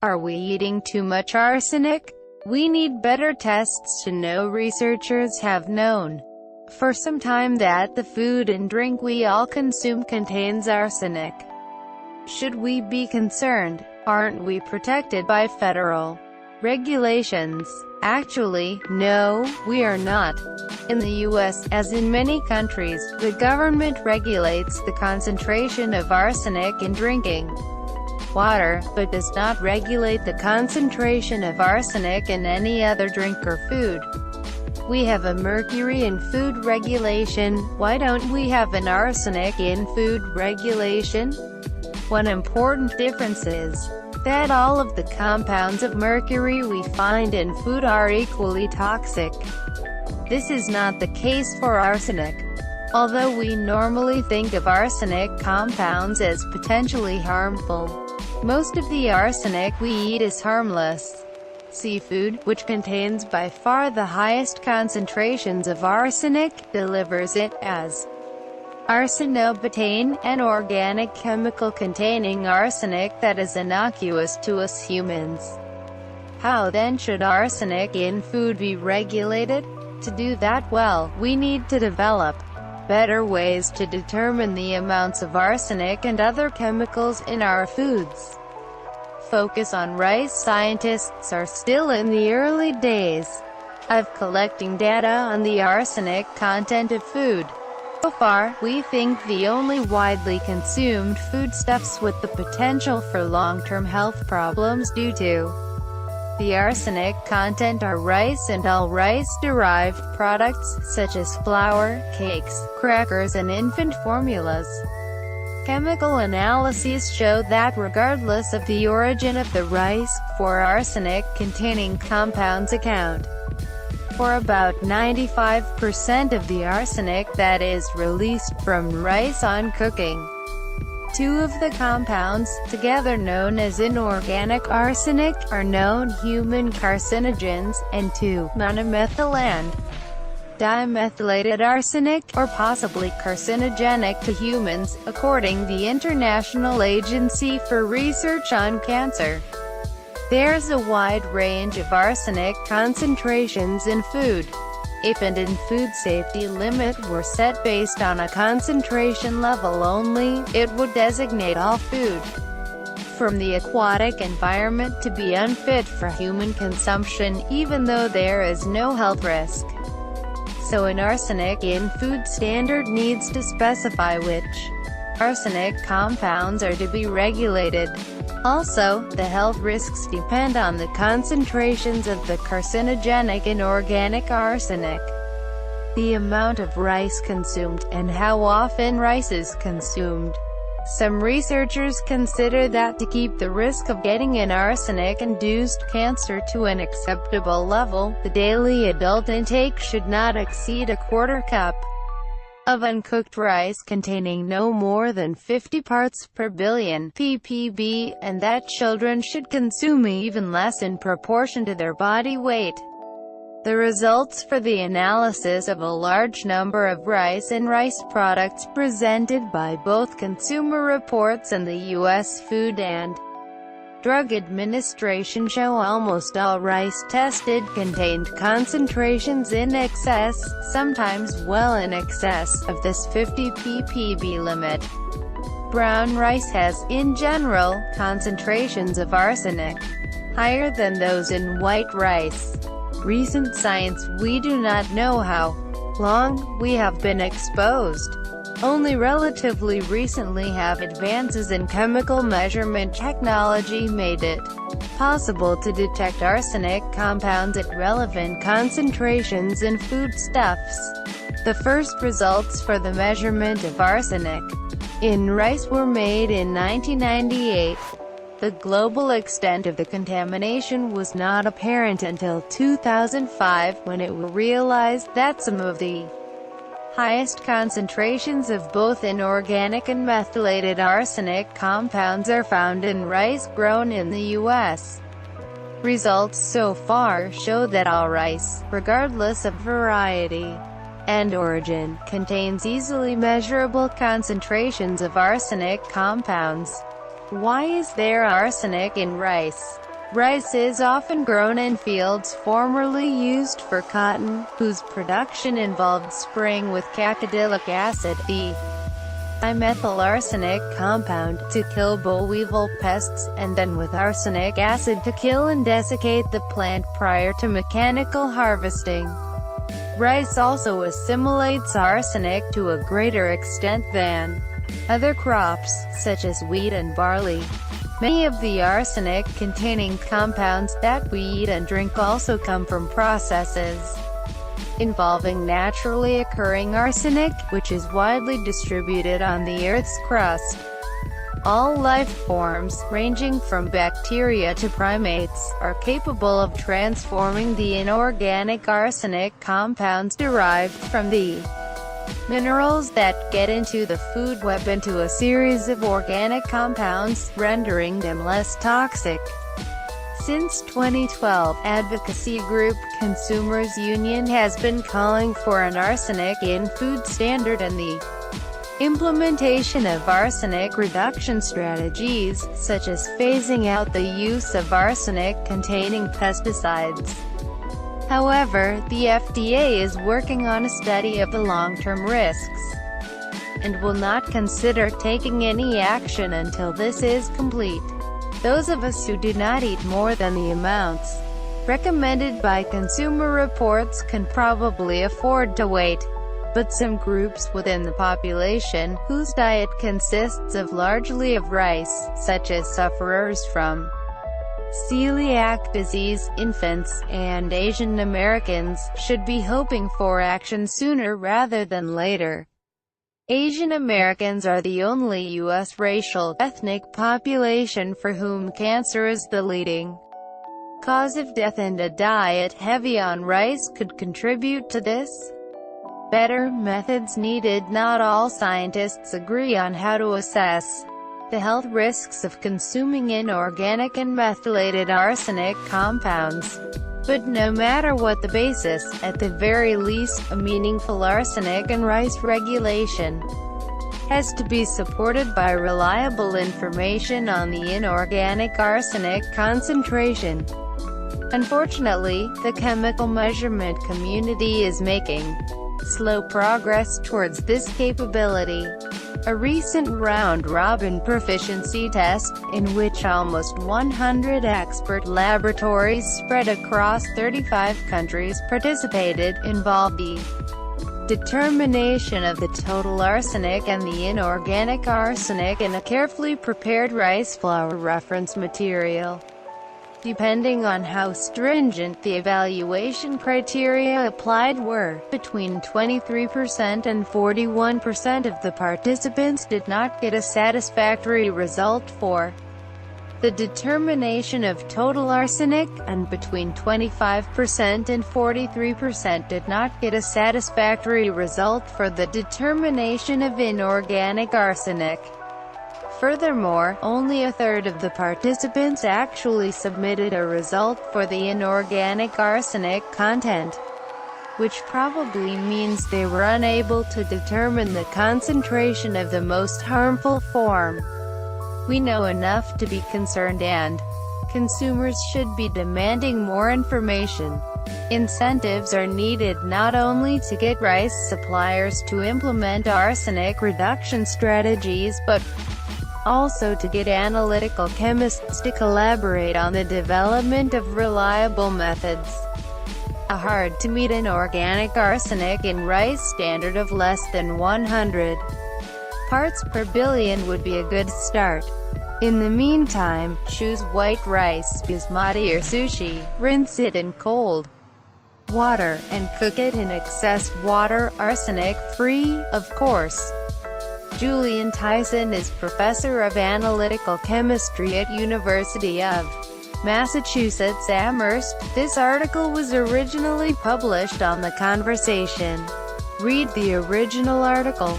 Are we eating too much arsenic? We need better tests to know. Researchers have known for some time that the food and drink we all consume contains arsenic. Should we be concerned? Aren't we protected by federal regulations? Actually, no, we are not. In the U.S., as in many countries, the government regulates the concentration of arsenic in drinking water, but does not regulate the concentration of arsenic in any other drink or food. We have a mercury in food regulation. Why don't we have an arsenic in food regulation? One important difference is that all of the compounds of mercury we find in food are equally toxic. This is not the case for arsenic. Although we normally think of arsenic compounds as potentially harmful, most of the arsenic we eat is harmless. Seafood, which contains by far the highest concentrations of arsenic, delivers it as arsenobutane, an organic chemical containing arsenic that is innocuous to us humans. How then should arsenic in food be regulated? To do that well, we need to develop better ways to determine the amounts of arsenic and other chemicals in our foods. Focus on rice. Scientists are still in the early days of collecting data on the arsenic content of food. So far, we think the only widely consumed foodstuffs with the potential for long-term health problems due to the arsenic content are rice and all rice-derived products, such as flour, cakes, crackers and infant formulas. Chemical analyses show that regardless of the origin of the rice, for arsenic-containing compounds account for about 95% of the arsenic that is released from rice on cooking. Two of the compounds, together known as inorganic arsenic, are known human carcinogens, and 2-monomethyl and dimethylated arsenic, or possibly carcinogenic to humans, according to the International Agency for Research on Cancer. There's a wide range of arsenic concentrations in food. If and in food safety limit were set based on a concentration level only, it would designate all food from the aquatic environment to be unfit for human consumption, even though there is no health risk. So an arsenic in food standard needs to specify which arsenic compounds are to be regulated. Also, the health risks depend on the concentrations of the carcinogenic inorganic arsenic, the amount of rice consumed, and how often rice is consumed. Some researchers consider that to keep the risk of getting an arsenic-induced cancer to an acceptable level, the daily adult intake should not exceed a quarter cup of uncooked rice containing no more than 50 parts per billion ppb, and that children should consume even less in proportion to their body weight. The results for the analysis of a large number of rice and rice products presented by both Consumer Reports and the U.S. Food and Drug Administration show almost all rice tested contained concentrations in excess, sometimes well in excess, of this 50 ppb limit. Brown rice has, in general, concentrations of arsenic higher than those in white rice. Recent science: we do not know how long we have been exposed. Only relatively recently have advances in chemical measurement technology made it possible to detect arsenic compounds at relevant concentrations in foodstuffs. The first results for the measurement of arsenic in rice were made in 1998. The global extent of the contamination was not apparent until 2005, when it was realized that some of the highest concentrations of both inorganic and methylated arsenic compounds are found in rice grown in the U.S. Results so far show that all rice, regardless of variety and origin, contains easily measurable concentrations of arsenic compounds. Why is there arsenic in rice? Rice is often grown in fields formerly used for cotton, whose production involved spraying with cacodyllic acid, the dimethyl arsenic compound, to kill boll weevil pests, and then with arsenic acid to kill and desiccate the plant prior to mechanical harvesting. Rice also assimilates arsenic to a greater extent than other crops, such as wheat and barley. Many of the arsenic-containing compounds that we eat and drink also come from processes involving naturally occurring arsenic, which is widely distributed on the Earth's crust. All life forms, ranging from bacteria to primates, are capable of transforming the inorganic arsenic compounds derived from the minerals that get into the food web into a series of organic compounds, rendering them less toxic. Since 2012, advocacy group Consumers Union has been calling for an arsenic in food standard and the implementation of arsenic reduction strategies, such as phasing out the use of arsenic-containing pesticides. However, the FDA is working on a study of the long-term risks, and will not consider taking any action until this is complete. Those of us who do not eat more than the amounts recommended by Consumer Reports can probably afford to wait. But some groups within the population, whose diet consists largely of rice, such as sufferers from celiac disease, infants, and Asian Americans, should be hoping for action sooner rather than later. Asian Americans are the only U.S. racial, ethnic population for whom cancer is the leading cause of death, and a diet heavy on rice could contribute to this. Better methods needed. Not all scientists agree on how to assess the health risks of consuming inorganic and methylated arsenic compounds. But no matter what the basis, at the very least, a meaningful arsenic and rice regulation has to be supported by reliable information on the inorganic arsenic concentration. Unfortunately, the chemical measurement community is making slow progress towards this capability. A recent round-robin proficiency test, in which almost 100 expert laboratories spread across 35 countries participated, involved the determination of the total arsenic and the inorganic arsenic in a carefully prepared rice flour reference material. Depending on how stringent the evaluation criteria applied were, between 23% and 41% of the participants did not get a satisfactory result for the determination of total arsenic, and between 25% and 43% did not get a satisfactory result for the determination of inorganic arsenic. Furthermore, only a third of the participants actually submitted a result for the inorganic arsenic content, which probably means they were unable to determine the concentration of the most harmful form. We know enough to be concerned, and consumers should be demanding more information. Incentives are needed not only to get rice suppliers to implement arsenic reduction strategies, but also to get analytical chemists to collaborate on the development of reliable methods. A hard-to-meet inorganic arsenic in rice standard of less than 100 parts per billion would be a good start. In the meantime, choose white rice, basmati or sushi, rinse it in cold water, and cook it in excess water, arsenic-free, of course. Julian Tyson is professor of analytical chemistry at University of Massachusetts Amherst. This article was originally published on The Conversation. Read the original article.